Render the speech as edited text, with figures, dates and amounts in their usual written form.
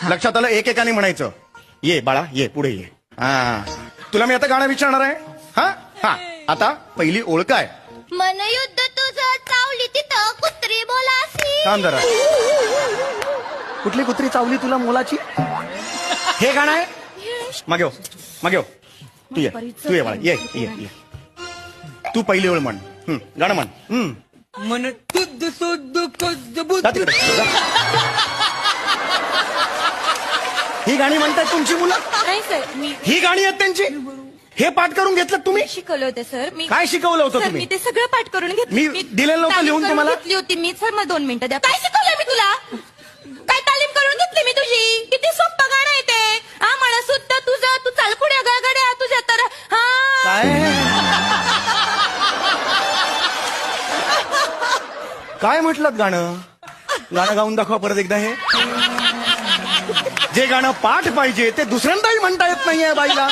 लक्षात आलं? एकेकाने म्हणायचं. ये बाळा ये, पुढे ये. हा, तुला मी आता गाणं विचारणार आहे. हा हा, आता पहिली ओळ काय? मन युद्ध तुझं चावली तिथं कुत्री बोलासी. थांब जरा. कुठली कुत्री चावली तुला मोलाची? हे गाणं आहे? मागे हो, मागे हो. तू ये, तू ये बाळा, ये ये ये. तू पहिली ओळ म्हण. गाणं म्हण. मन तुझ सुद्ध जा तिकडे, जा. ही गाणी म्हणतायत तुमची मुलं? नाही सर, मी ही गाणी आहेत त्यांची? हे पाठ करून घेतलं तुम्ही? शिकवलं होतं सर. मी काय शिकवलं होतं सर, तुम्ही? मी ते सगळं पाठ करून घेतलं. मी दिलेलं नव्हतं लिहून तालीम तुम्हाला? करून घेतली होती मी. सर मग 2 मिनिटं द्या. काय शिकवलं मी तुला? काय तालीम करून घेतली मी तुझी? किती सोपं गाणं आहे ते. हा, मला सुद्धा तुझं, तू चालकुड्या गळगड्या तुझ्या तर. हा, काय म्हटलं गाणं? गाणं गाऊन दाखवा परत एकदा. हे जे गाणं पाठ पाहिजे ते दुसऱ्यांदाही म्हणता येत नाहीये बाईला.